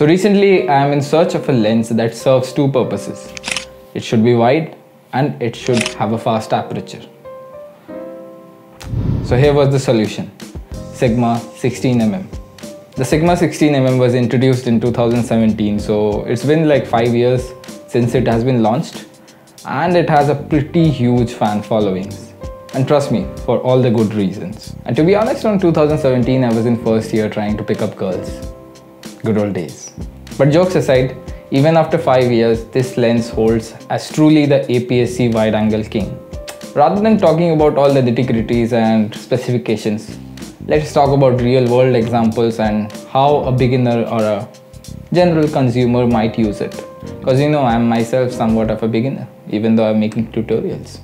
So recently I am in search of a lens that serves two purposes. It should be wide and it should have a fast aperture. So here was the solution, Sigma 16mm. The Sigma 16mm was introduced in 2017, so it's been like 5 years since it has been launched, and it has a pretty huge fan followings. And trust me, for all the good reasons. And to be honest, in 2017 I was in first year trying to pick up girls. Good old days. But jokes aside, even after 5 years, this lens holds as truly the APS-C wide-angle king. Rather than talking about all the nitty-gritties and specifications, let's talk about real-world examples and how a beginner or a general consumer might use it. Because I'm myself somewhat of a beginner, even though I'm making tutorials.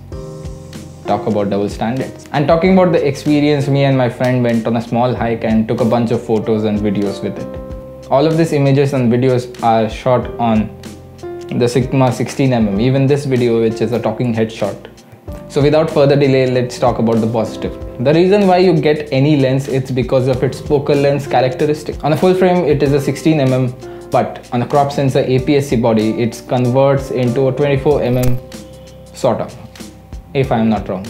Talk about double standards. And talking about the experience, me and my friend went on a small hike and took a bunch of photos and videos with it. All of these images and videos are shot on the Sigma 16mm, even this video, which is a talking head shot. So without further delay, let's talk about the positive. The reason why you get any lens, it's because of its focal length characteristic. On a full frame, it is a 16mm, but on a crop sensor APS-C body, it converts into a 24mm sort of, if I'm not wrong.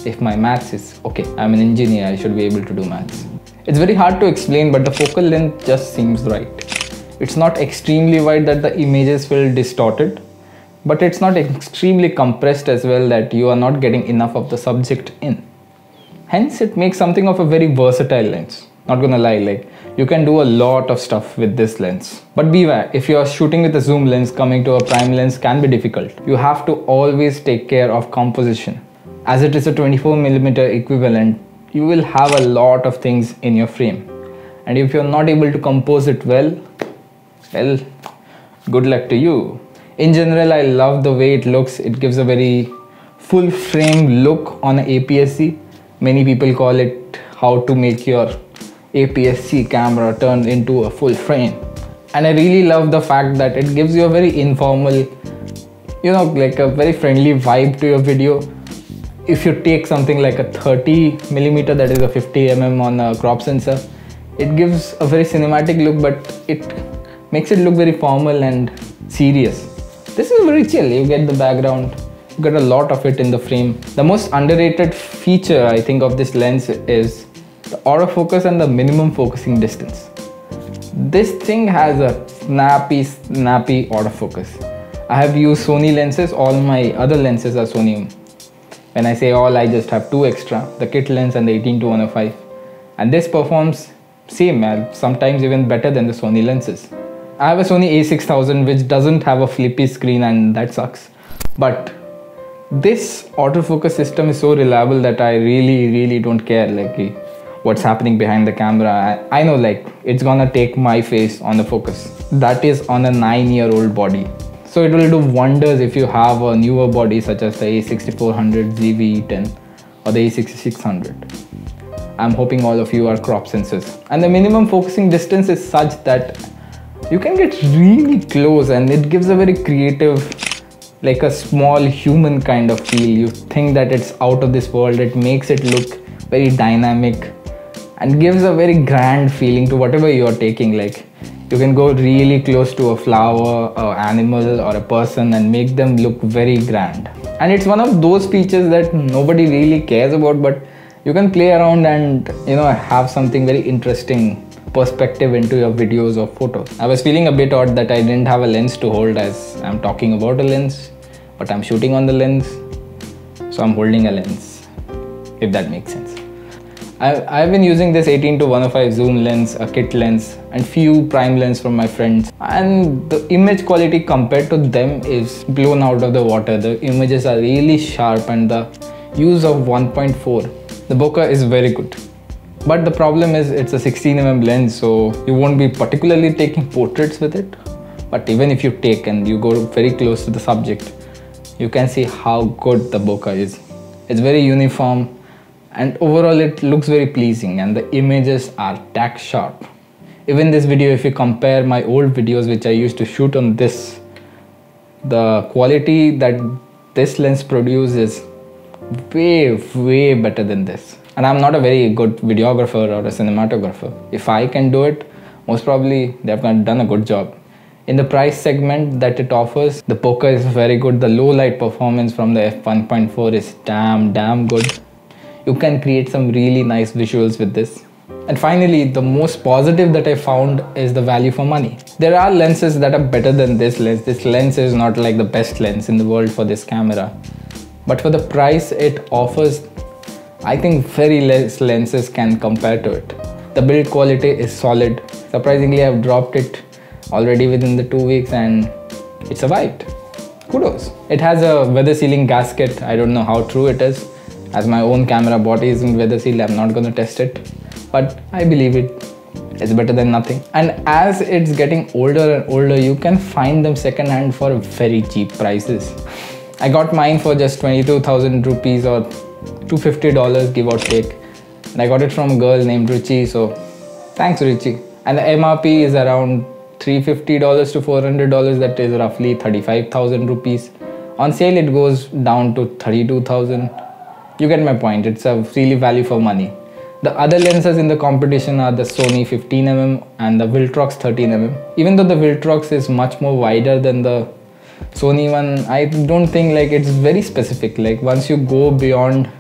If my maths is okay, I'm an engineer, I should be able to do maths. It's very hard to explain, but the focal length just seems right. It's not extremely wide that the images feel distorted, but it's not extremely compressed as well that you are not getting enough of the subject in. Hence, it makes something of a very versatile lens. Not gonna lie, you can do a lot of stuff with this lens. But beware, if you are shooting with a zoom lens, coming to a prime lens can be difficult. You have to always take care of composition. As it is a 24mm equivalent, you will have a lot of things in your frame. And if you're not able to compose it well, good luck to you. In general, I love the way it looks. It gives a very full frame look on an APS-C. Many people call it how to make your APS-C camera turn into a full frame. And I really love the fact that it gives you a very informal, like a very friendly vibe to your video. If you take something like a 30mm, that is a 50mm on a crop sensor, it gives a very cinematic look, but it makes it look very formal and serious. This is very chill. You get the background, you get a lot of it in the frame. The most underrated feature I think of this lens is the autofocus and the minimum focusing distance. This thing has a snappy autofocus. I have used Sony lenses. All my other lenses are Sony. When I say all, I just have two extra, the kit lens and the 18-105. And this performs same, sometimes even better than the Sony lenses. I have a Sony A6000 which doesn't have a flippy screen, and that sucks. But this autofocus system is so reliable that I really don't care what's happening behind the camera. I know it's gonna take my face on the focus. That is on a 9-year-old body. So it will do wonders if you have a newer body such as the A6400 ZV-E10 or the A6600. I'm hoping all of you are crop sensors. And the minimum focusing distance is such that you can get really close, and it gives a very creative, like a small human kind of feel. You think that it's out of this world. It makes it look very dynamic and gives a very grand feeling to whatever you're taking. You can go really close to a flower, or animal, or a person and make them look very grand. And it's one of those features that nobody really cares about, but you can play around and have something very interesting perspective into your videos or photos. I was feeling a bit odd that I didn't have a lens to hold, as I'm talking about a lens, but I'm shooting on the lens, so I'm holding a lens, if that makes sense. I've been using this 18-105 zoom lens, a kit lens, and few prime lens from my friends, and the image quality compared to them is blown out of the water. The images are really sharp, and the use of 1.4, the bokeh is very good. But the problem is it's a 16mm lens, so you won't be particularly taking portraits with it. But even if you take and you go very close to the subject, you can see how good the bokeh is. It's very uniform, and overall it looks very pleasing, and the images are tack sharp. Even this video, if you compare my old videos which I used to shoot on this, the quality that this lens produces way better than this. And I'm not a very good videographer or a cinematographer. If I can do it, most probably they've done a good job. In the price segment that it offers, the bokeh is very good. The low light performance from the f1.4 is damn good. You can create some really nice visuals with this. And finally, the most positive that I found is the value for money. There are lenses that are better than this lens. This lens is not like the best lens in the world for this camera. But for the price it offers, I think very less lenses can compare to it. The build quality is solid. Surprisingly, I've dropped it already within the 2 weeks and it survived. Kudos. It has a weather sealing gasket. I don't know how true it is. As my own camera body isn't weather sealed, I'm not gonna test it. But I believe it is better than nothing. And as it's getting older and older, you can find them second hand for very cheap prices. I got mine for just 22,000 rupees or $250 give or take. And I got it from a girl named Ruchi, so thanks Ruchi. And the MRP is around $350 to $400, that is roughly 35,000 rupees. On sale it goes down to 32,000. You get my point, it's a really value for money. The other lenses in the competition are the Sony 15mm and the Viltrox 13mm. Even though the Viltrox is much more wider than the Sony one, I don't think like it's very specific. Like once you go beyond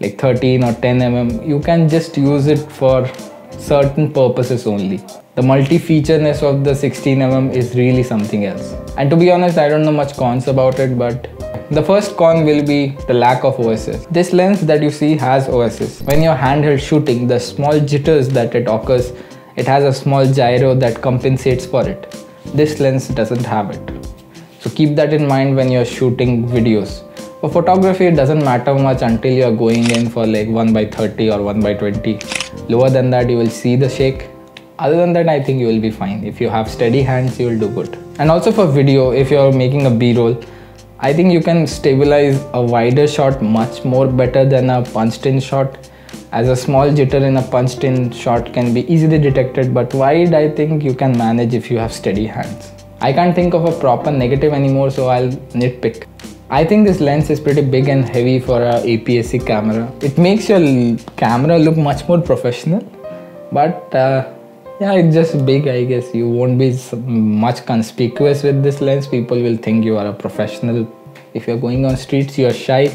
like 13 or 10mm, you can just use it for certain purposes only. The multi-featureness of the 16mm is really something else. And to be honest, I don't know much cons about it, but the first con will be the lack of OSS. This lens that you see has OSS. When you're handheld shooting, the small jitters that it occurs, it has a small gyro that compensates for it. This lens doesn't have it. So keep that in mind when you're shooting videos. For photography, it doesn't matter much until you're going in for like 1:30 or 1:20. Lower than that, you will see the shake. Other than that, I think you will be fine. If you have steady hands, you will do good. And also for video, if you're making a B-roll, I think you can stabilize a wider shot much more better than a punched-in shot, as a small jitter in a punched-in shot can be easily detected, but wide I think you can manage if you have steady hands. I can't think of a proper negative anymore, so I'll nitpick. I think this lens is pretty big and heavy for a APS-C camera. It makes your camera look much more professional, but yeah, it's just big, I guess. You won't be much conspicuous with this lens. People will think you are a professional. If you're going on streets, you're shy,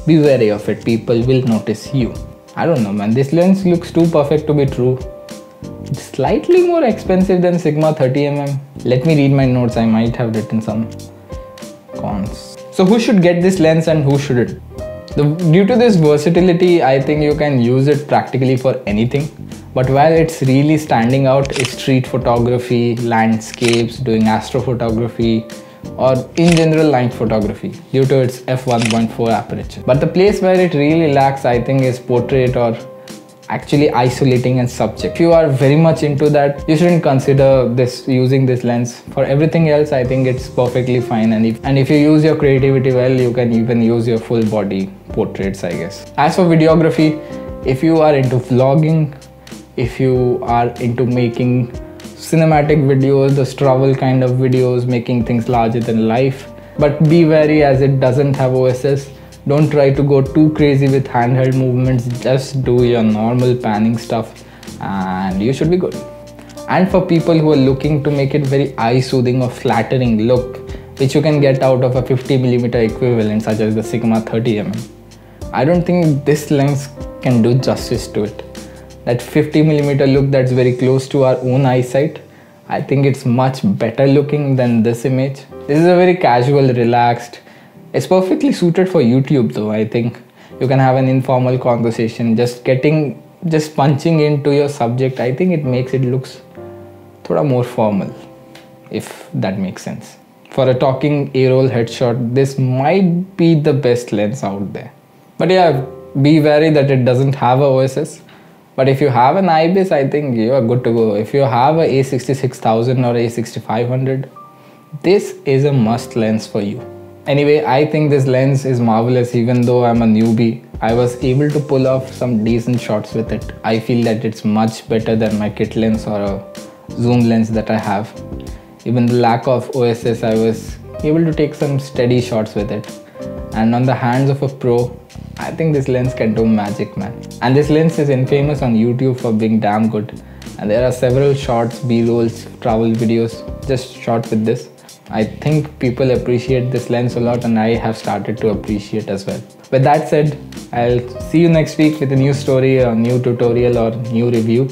be wary of it. People will notice you. I don't know, man. This lens looks too perfect to be true. It's slightly more expensive than Sigma 30mm. Let me read my notes. I might have written some cons. So who should get this lens and who shouldn't? Due to this versatility, I think you can use it practically for anything. But while it's really standing out is street photography, landscapes, doing astrophotography, or in general night photography due to its f1.4 aperture. But the place where it really lacks, I think, is portrait or actually isolating a subject. If you are very much into that, you shouldn't consider using this lens. For everything else, I think it's perfectly fine. And if you use your creativity well, you can even use your full body portraits, I guess. As for videography, if you are into vlogging, if you are into making cinematic videos, the travel kind of videos, making things larger than life, but be wary as it doesn't have OSS. Don't try to go too crazy with handheld movements. Just do your normal panning stuff and you should be good. And for people who are looking to make it very eye-soothing or flattering look, which you can get out of a 50mm equivalent such as the Sigma 30mm, I don't think this lens can do justice to it. That 50mm look that's very close to our own eyesight, I think it's much better looking than this image. This is a very casual, relaxed. It's perfectly suited for YouTube though. I think you can have an informal conversation, just punching into your subject. I think it makes it looks thoda more formal, if that makes sense. For a talking A-roll headshot, this might be the best lens out there. But yeah, be wary that it doesn't have a OSS. But if you have an IBIS, I think you are good to go. If you have a A6000 or A6500, this is a must lens for you. Anyway, I think this lens is marvelous. Even though I'm a newbie, I was able to pull off some decent shots with it. I feel that it's much better than my kit lens or a zoom lens that I have. Even the lack of OSS, I was able to take some steady shots with it. And on the hands of a pro, I think this lens can do magic, man. And this lens is infamous on YouTube for being damn good. and there are several shorts, b-rolls, travel videos just shot with this. I think people appreciate this lens a lot, and I have started to appreciate as well. With that said, I'll see you next week with a new story, a new tutorial or new review.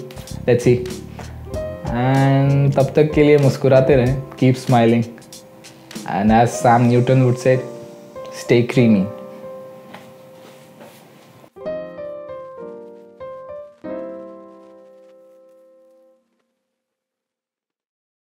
Let's see. And तब तक के लिए मुस्कुराते रहें, keep smiling, and as Sam Newton would say, stay creamy.